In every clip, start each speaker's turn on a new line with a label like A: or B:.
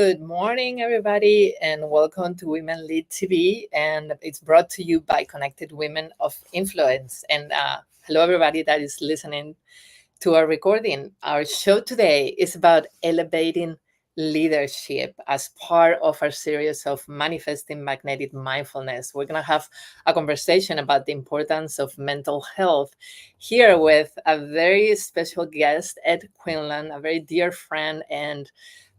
A: Good morning, everybody, and welcome to Women Lead TV. And it's brought to you by Connected Women of Influence. And hello, everybody that is listening to our recording. Our show today is about elevating leadership as part of our series of manifesting magnetic mindfulness. We're going to have a conversation about the importance of mental health here with a very special guest, Ed Quinlan, a very dear friend and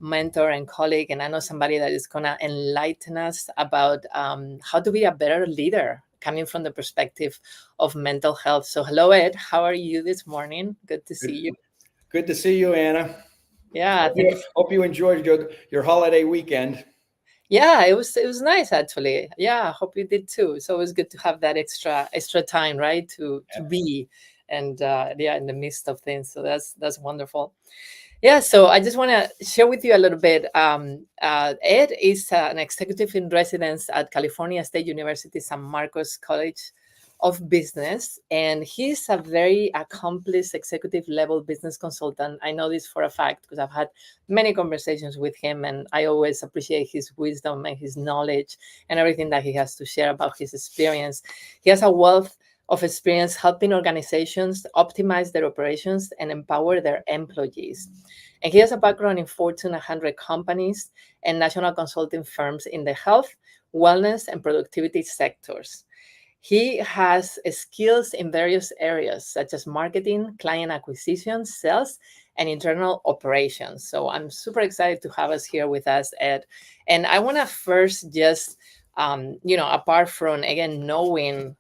A: mentor and colleague. And I know somebody that is going to enlighten us about how to be a better leader coming from the perspective of mental health. So hello, Ed. How are you this morning? Good to see you.
B: Good to see you, Anna.
A: Yeah,
B: Hope you enjoyed your holiday weekend.
A: Yeah, it was nice actually. Yeah, I hope you did too. It's always good to have that extra time, right? To be and in the midst of things. So that's wonderful. Yeah, so I just want to share with you a little bit. Ed is an executive in residence at California State University San Marcos College of Business, and he's a very accomplished executive level business consultant. I know this for a fact because I've had many conversations with him, and I always appreciate his wisdom and his knowledge and everything that he has to share about his experience. He has a wealth of experience helping organizations optimize their operations and empower their employees. And he has a background in Fortune 100 companies and national consulting firms in the health, wellness, and productivity sectors. He has skills in various areas such as marketing, client acquisition, sales, and internal operations. So I'm super excited to have us here with us, Ed. And I want to first just, apart from again knowing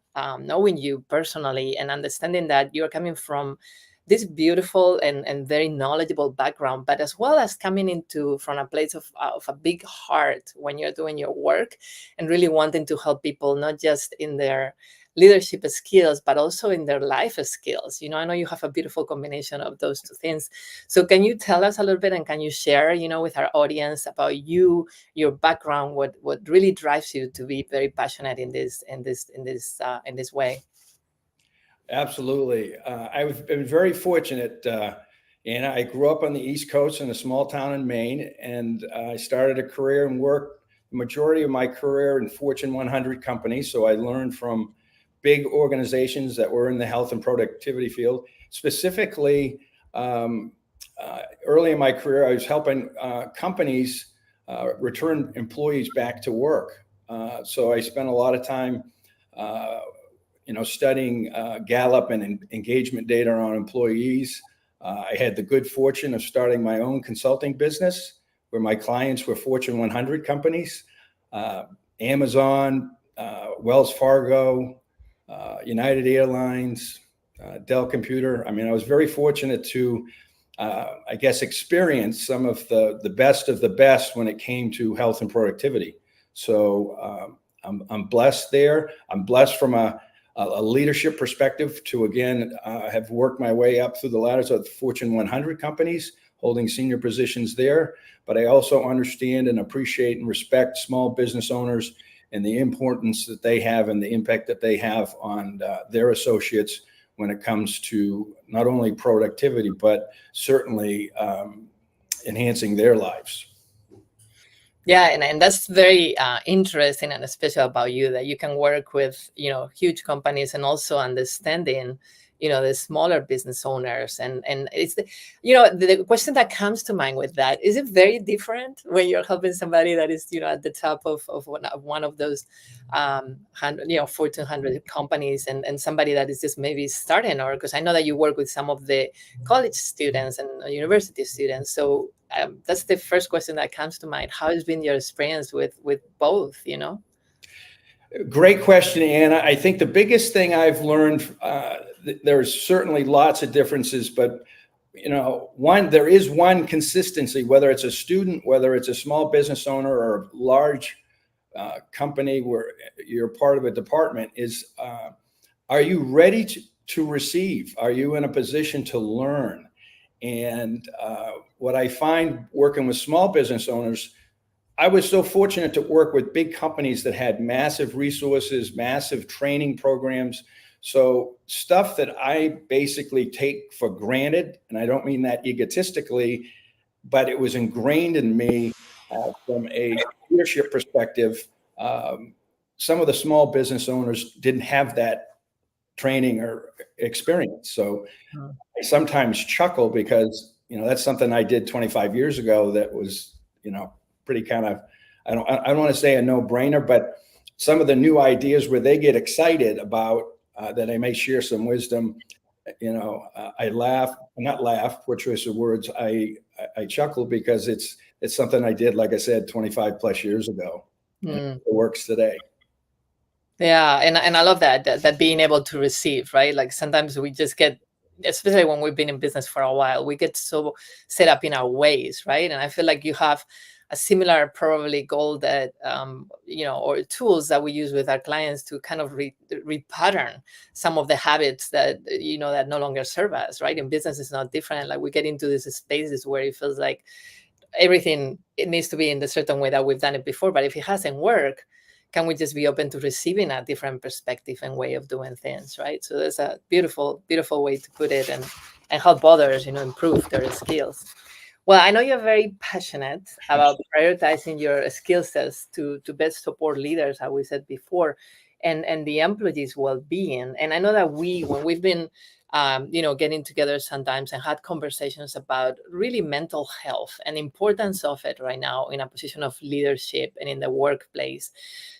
A: you personally and understanding that you're coming from this beautiful and very knowledgeable background, but as well as coming into from a place of a big heart when you're doing your work and really wanting to help people, not just in their leadership skills, but also in their life skills. I know you have a beautiful combination of those two things. So can you tell us a little bit and can you share, with our audience about you, your background, what really drives you to be very passionate in this way?
B: Absolutely. I've been very fortunate, Anna. I grew up on the East Coast in a small town in Maine, and I started a career and worked the majority of my career in Fortune 100 companies. So I learned from big organizations that were in the health and productivity field. Specifically, early in my career, I was helping companies return employees back to work. So I spent a lot of time studying Gallup and engagement data on employees. I had the good fortune of starting my own consulting business where my clients were Fortune 100 companies, Amazon, Wells Fargo, United Airlines, Dell Computer. I mean, I was very fortunate to, experience some of the best of the best when it came to health and productivity. So I'm blessed there. I'm blessed from a leadership perspective to, again, have worked my way up through the ladders of the Fortune 100 companies, holding senior positions there. But I also understand and appreciate and respect small business owners and the importance that they have and the impact that they have on their associates when it comes to not only productivity, but certainly enhancing their lives.
A: Yeah, and that's very interesting and special about you that you can work with, huge companies and also understanding, the smaller business owners. And it's, the question that comes to mind with that, is it very different when you're helping somebody that is, at the top of one of those, Fortune 100 companies and somebody that is just maybe starting, or because I know that you work with some of the college students and university students. So that's the first question that comes to mind. How has been your experience with both?
B: Great question, Anna. I think the biggest thing I've learned, there's certainly lots of differences, but there is one consistency, whether it's a student, whether it's a small business owner or a large company where you're part of a department, is are you ready to receive? Are you in a position to learn? And what I find working with small business owners, I was so fortunate to work with big companies that had massive resources, massive training programs. So stuff that I basically take for granted, and I don't mean that egotistically, but it was ingrained in me from a leadership perspective, some of the small business owners didn't have that training or experience. So I sometimes chuckle because, that's something I did 25 years ago that was, pretty kind of, I don't want to say a no-brainer, but some of the new ideas where they get excited about that I may share some wisdom, I laugh, not laugh, poor choice of words. I chuckle because it's something I did, like I said, 25 plus years ago. And it works today.
A: Yeah, and I love that being able to receive, right? Like sometimes we just get, especially when we've been in business for a while, we get so set up in our ways, right? And I feel like you have a similar probably goal that or tools that we use with our clients to kind of repattern some of the habits that that no longer serve us, right? In business is not different. Like we get into these spaces where it feels like everything, it needs to be in the certain way that we've done it before, but if it hasn't worked, can we just be open to receiving a different perspective and way of doing things, right? So that's a beautiful way to put it, and help others improve their skills. Well, I know you're very passionate about prioritizing your skill sets to best support leaders, as we said before, and the employees' well-being. And I know that when we've been getting together sometimes and had conversations about really mental health and the importance of it right now in a position of leadership and in the workplace.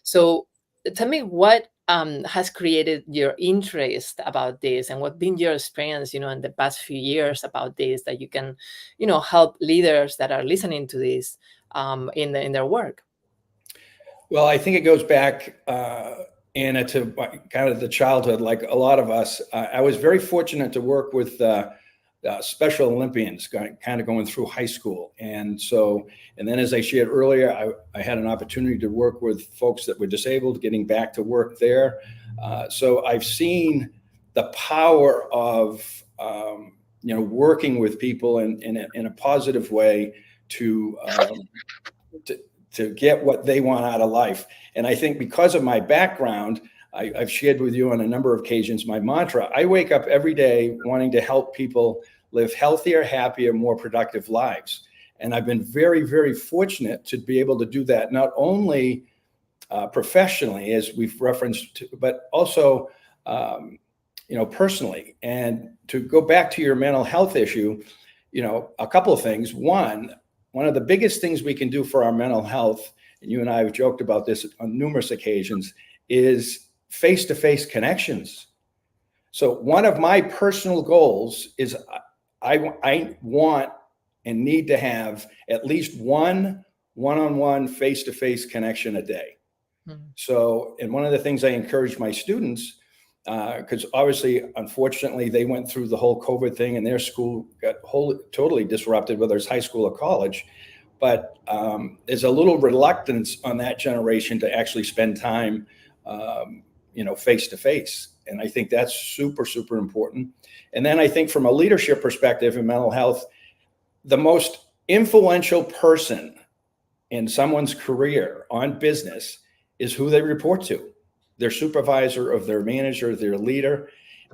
A: So tell me what has created your interest about this, and what's been your experience, in the past few years about this, that you can, help leaders that are listening to this in their work.
B: Well, I think it goes back, Anna, to kind of the childhood, like a lot of us. I was very fortunate to work with Special Olympians kind of going through high school. And then as I shared earlier, I had an opportunity to work with folks that were disabled, getting back to work there. So I've seen the power of, working with people in a positive way to get what they want out of life. And I think because of my background, I've shared with you on a number of occasions my mantra. I wake up every day wanting to help people live healthier, happier, more productive lives. And I've been very, very fortunate to be able to do that, not only professionally, as we've referenced, but also, personally. And to go back to your mental health issue, a couple of things. One of the biggest things we can do for our mental health, and you and I have joked about this on numerous occasions, is face-to-face connections. So one of my personal goals is I want and need to have at least one-on-one face-to-face connection a day. Mm-hmm. So, and one of the things I encourage my students, because obviously, unfortunately, they went through the whole COVID thing and their school got totally disrupted, whether it's high school or college. But there's a little reluctance on that generation to actually spend time, face to face. And I think that's super, super important. And then I think from a leadership perspective in mental health, the most influential person in someone's career on business is who they report to, their supervisor, of their manager, their leader.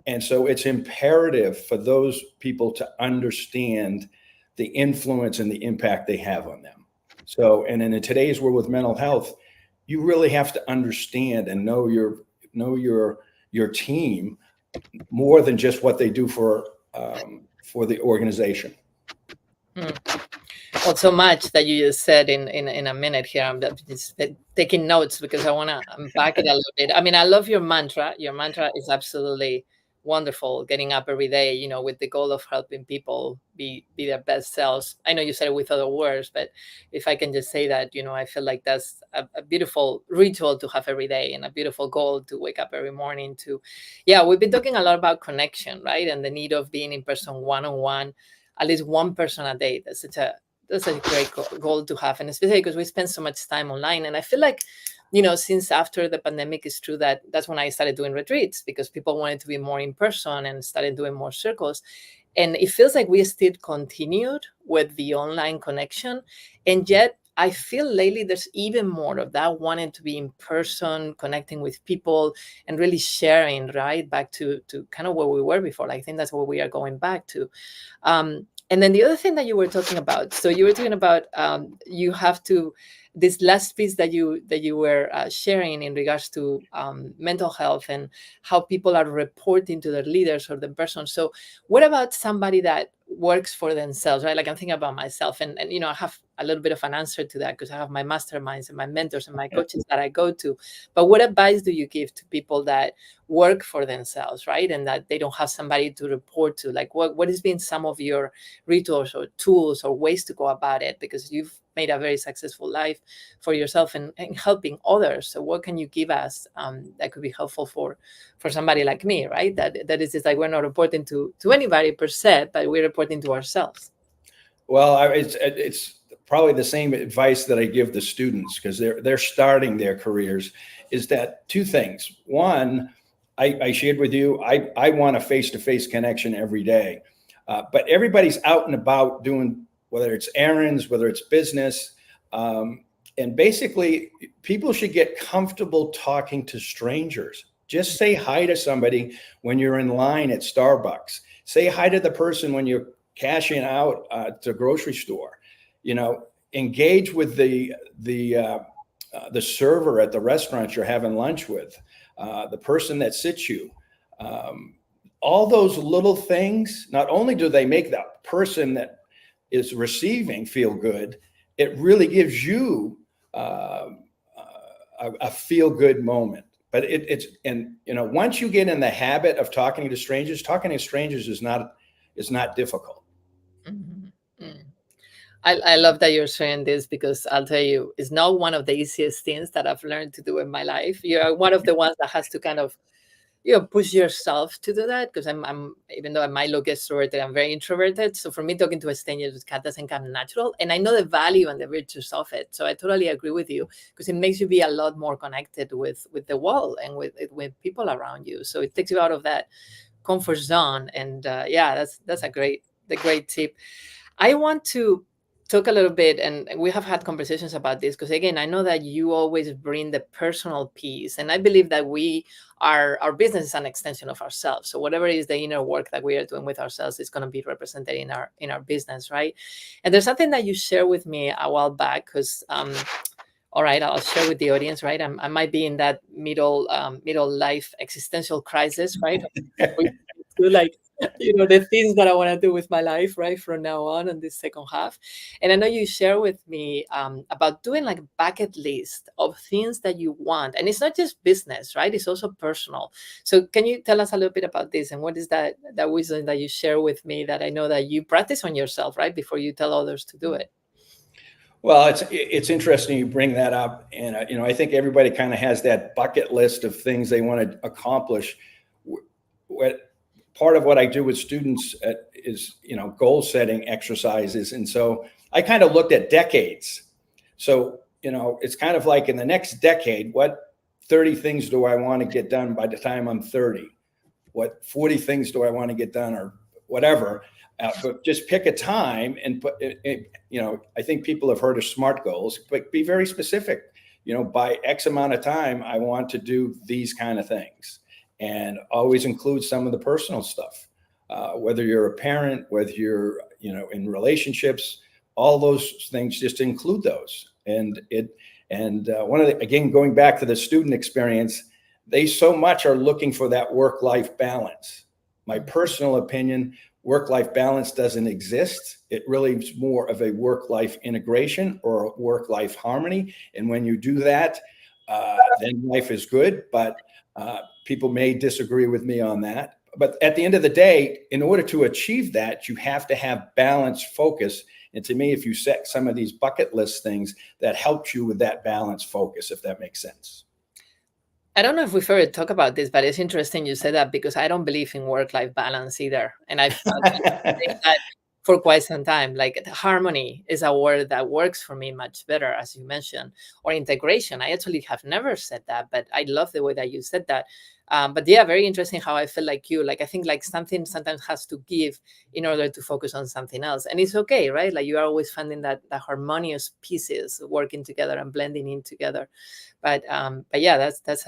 B: And so it's imperative for those people to understand the influence and the impact they have on them. So, and in today's world with mental health, you really have to understand and know your team more than just what they do for the organization.
A: Well, so much that you just said in a minute here. I'm just taking notes because I want to unpack it a little bit. I mean, I love your mantra. Your mantra is absolutely wonderful. Getting up every day, with the goal of helping people be their best selves. I know you said it with other words, but if I can just say that, I feel like that's a beautiful ritual to have every day, and a beautiful goal to wake up every morning to. Yeah, we've been talking a lot about connection, right? And the need of being in person one-on-one, at least one person a day. That's a great goal to have, and especially because we spend so much time online. And I feel like, since after the pandemic, it's true that that's when I started doing retreats, because people wanted to be more in person and started doing more circles. And it feels like we still continued with the online connection. And yet I feel lately there's even more of that, wanting to be in person, connecting with people, and really sharing, right, back to kind of where we were before. I think that's what we are going back to. And then the other thing that you were talking about, so you were talking about you have to, this last piece that you were sharing in regards to mental health and how people are reporting to their leaders or the person. So what about somebody that works for themselves, right? Like I'm thinking about myself, and I have a little bit of an answer to that because I have my masterminds and my mentors and my coaches that I go to. But what advice do you give to people that work for themselves, right? And that they don't have somebody to report to? Like what has been some of your rituals or tools or ways to go about it? Because you've made a very successful life for yourself and helping others. So what can you give us that could be helpful for somebody like me, right? That is just like, we're not reporting to anybody per se, but we're reporting to ourselves.
B: Well, it's probably the same advice that I give the students because they're starting their careers. Is that two things? One, I shared with you, I want a face-to-face connection every day, but everybody's out and about doing, whether it's errands, whether it's business, and basically people should get comfortable talking to strangers. Just say hi to somebody when you're in line at Starbucks. Say hi to the person when you're cashing out at the grocery store. Engage with the server at the restaurant you're having lunch with, the person that sits you. All those little things, not only do they make that person that is receiving feel good, it really gives you a feel good moment. But once you get in the habit of talking to strangers is not difficult.
A: Mm-hmm. Mm. I love that you're sharing this, because I'll tell you, it's not one of the easiest things that I've learned to do in my life. You're one of the ones that has to kind of push yourself to do that, because I'm even though I might look extroverted, I'm very introverted. So for me, talking to a stranger doesn't come natural, and I know the value and the virtues of it. So I totally agree with you, because it makes you be a lot more connected with the world and with people around you. So it takes you out of that comfort zone, and that's a great tip. I want to talk a little bit, and we have had conversations about this, because again, I know that you always bring the personal piece, and I believe that our business is an extension of ourselves. So whatever is the inner work that we are doing with ourselves is going to be represented in our business, right? And there's something that you shared with me a while back, because all right, I'll share with the audience, right? I might be in that middle life existential crisis, right? We do like the things that I want to do with my life, right, from now on in this second half. And I know you share with me about doing like a bucket list of things that you want, and it's not just business, right? It's also personal. So can you tell us a little bit about this, and what is that wisdom that you share with me that I know that you practice on yourself, right, before you tell others to do it?
B: Well, it's interesting you bring that up, and I think everybody kind of has that bucket list of things they want to accomplish. What part of what I do with students is goal setting exercises, and so I kind of looked at decades. So it's kind of like in the next decade, what 30 things do I want to get done by the time I'm 30? What 40 things do I want to get done, or whatever? But just pick a time and put it, I think people have heard of SMART goals, but be very specific. By X amount of time, I want to do these kind of things, and always include some of the personal stuff. Whether you're a parent, whether you're, in relationships, all those things, just include those. And again, going back to the student experience, they so much are looking for that work-life balance. My personal opinion, work-life balance doesn't exist. It really is more of a work-life integration or a work-life harmony. And when you do that, then life is good. But people may disagree with me on that. But at the end of the day, in order to achieve that, you have to have balanced focus. And to me, if you set some of these bucket list things, that helps you with that balanced focus, if that makes sense.
A: I don't know if we've ever talked about this, but it's interesting you said that, because I don't believe in work-life balance either. And I've been saying that for quite some time. Like, harmony is a word that works for me much better, as you mentioned, or integration. I actually have never said that, but I love the way that you said that. But yeah, very interesting how I feel like you. Like, I think like something sometimes has to give in order to focus on something else, and it's okay, right? Like, you are always finding that harmonious pieces working together and blending in together. But yeah, that's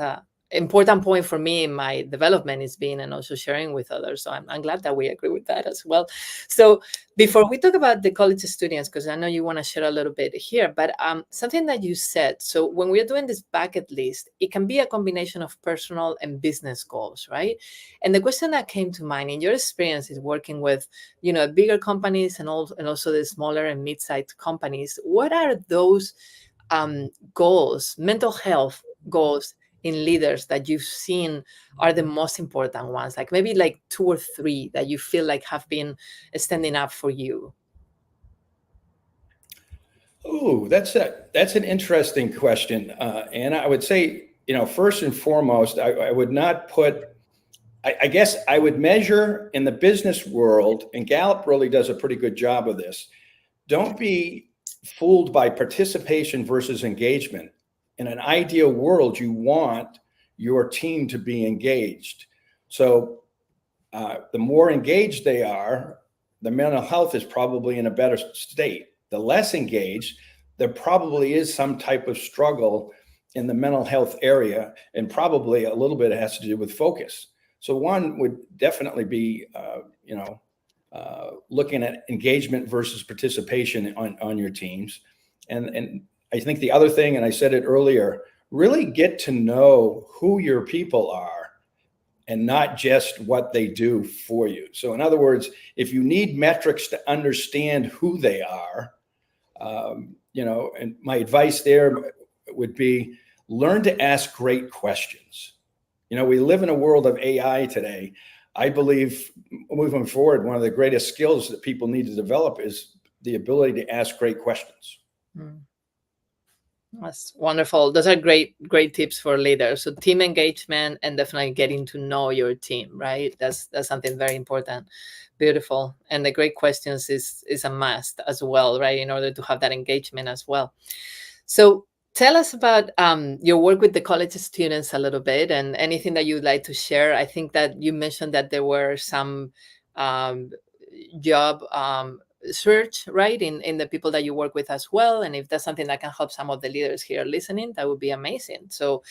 A: important point for me in my development is being and also sharing with others. So I'm glad that we agree with that as well. So before we talk about the college students, because I know you want to share a little bit here, but something that you said, so when we're doing this bucket list, it can be a combination of personal and business goals, right? And the question that came to mind in your experience is working with, bigger companies and also the smaller and mid-sized companies. What are those goals, mental health goals in leaders that you've seen are the most important ones? Like maybe like 2 or 3 that you feel like have been standing up for you.
B: Oh, that's an interesting question. And I would say, first and foremost, I would not put, I guess I would measure in the business world, and Gallup really does a pretty good job of this. Don't be fooled by participation versus engagement. In an ideal world, you want your team to be engaged. So the more engaged they are, the mental health is probably in a better state. The less engaged, there probably is some type of struggle in the mental health area, and probably a little bit has to do with focus. So one would definitely be, looking at engagement versus participation on your teams. And I think the other thing, and I said it earlier, really get to know who your people are and not just what they do for you. So in other words, if you need metrics to understand who they are, and my advice there would be learn to ask great questions. We live in a world of AI today. I believe moving forward, one of the greatest skills that people need to develop is the ability to ask great questions.
A: That's wonderful. Those are great tips for leaders. So team engagement and definitely getting to know your team, right? That's something very important. Beautiful. And the great questions is a must as well, right? In order to have that engagement as well. So tell us about your work with the college students a little bit, and anything that you'd like to share. I think that you mentioned that there were some job search, right, in the people that you work with as well. And if that's something that can help some of the leaders here listening, that would be amazing. So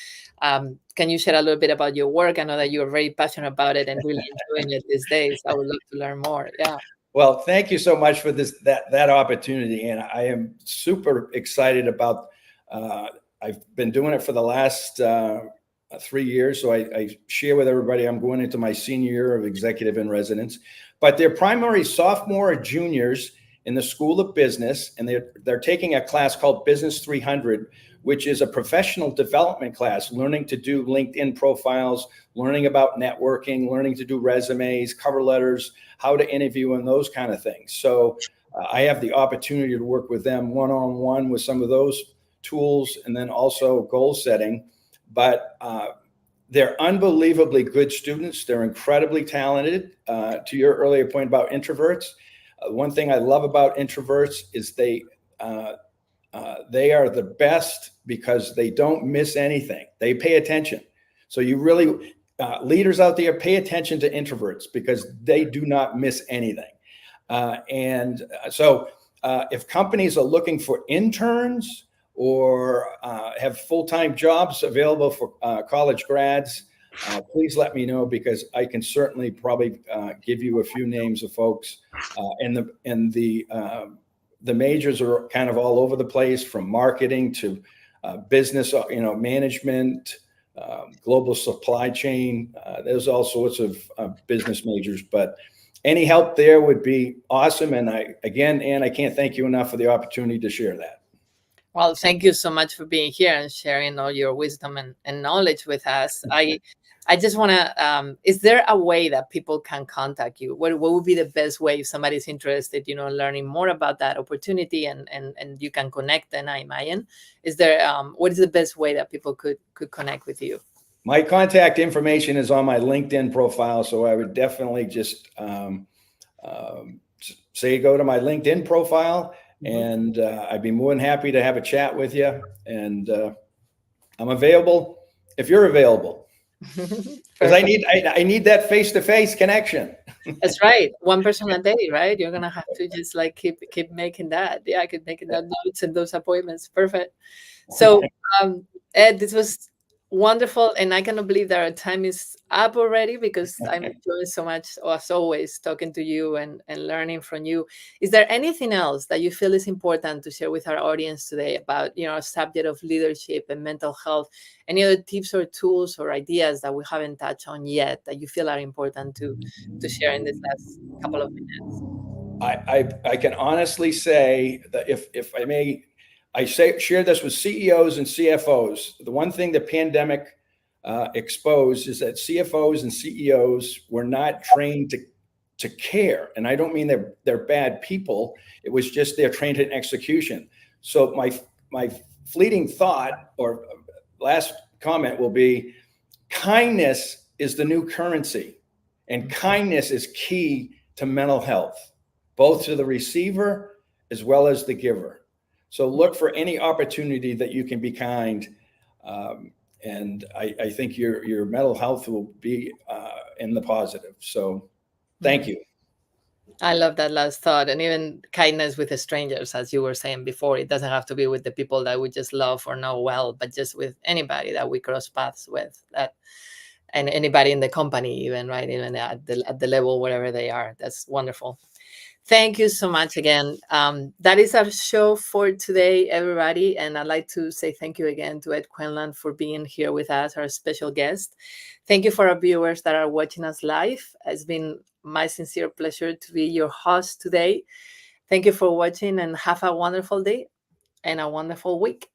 A: can you share a little bit about your work? I know that you're very passionate about it and really enjoying it these days. I would love to learn more. Yeah.
B: Well, thank you so much for that opportunity. And I am super excited about, I've been doing it for the last 3 years. So I share with everybody, I'm going into my senior year of executive in residence, but they're primary sophomore or juniors in the School of Business. And they're taking a class called Business 300, which is a professional development class, learning to do LinkedIn profiles, learning about networking, learning to do resumes, cover letters, how to interview, and those kind of things. So I have the opportunity to work with them one-on-one with some of those tools, and then also goal setting. But they're unbelievably good students. They're incredibly talented. To your earlier point about introverts, one thing I love about introverts is they are the best because they don't miss anything. They pay attention. So you really, leaders out there, pay attention to introverts because they do not miss anything. So if companies are looking for interns or have full-time jobs available for college grads, please let me know, because I can certainly probably give you a few names of folks. And the majors are kind of all over the place, from marketing to business, management, global supply chain. There's all sorts of business majors, but any help there would be awesome. And Ann, I can't thank you enough for the opportunity to share that.
A: Well, thank you so much for being here and sharing all your wisdom and knowledge with us. I just want to, is there a way that people can contact you? What would be the best way if somebody's interested, learning more about that opportunity and you can connect then, I imagine? Is there, what is the best way that people could connect with you?
B: My contact information is on my LinkedIn profile. So I would definitely just say, go to my LinkedIn profile. And I'd be more than happy to have a chat with you. And I'm available if you're available, because I need that face-to-face connection.
A: That's right. One person a day, right? You're gonna have to just like keep making that. Yeah, I could make that notes and those appointments. Perfect. So Ed, this was Wonderful. And I cannot believe that our time is up already because I'm enjoying so much, as always, talking to you and learning from you. Is there anything else that you feel is important to share with our audience today about, our subject of leadership and mental health? Any other tips or tools or ideas that we haven't touched on yet that you feel are important to share in this last couple of minutes?
B: I can honestly say that if I may, share this with CEOs and CFOs. The one thing the pandemic exposed is that CFOs and CEOs were not trained to care, and I don't mean they're bad people. It was just they're trained in execution. So my fleeting thought or last comment will be: kindness is the new currency, and kindness is key to mental health, both to the receiver as well as the giver. So look for any opportunity that you can be kind. And I think your mental health will be in the positive. So thank you.
A: I love that last thought. And even kindness with the strangers, as you were saying before, it doesn't have to be with the people that we just love or know well, but just with anybody that we cross paths with, that, and anybody in the company, even, right? Even at the level, wherever they are. That's wonderful. Thank you so much again. That is our show for today, everybody. And I'd like to say thank you again to Ed Quinlan for being here with us, our special guest. Thank you for our viewers that are watching us live. It's been my sincere pleasure to be your host today. Thank you for watching and have a wonderful day and a wonderful week.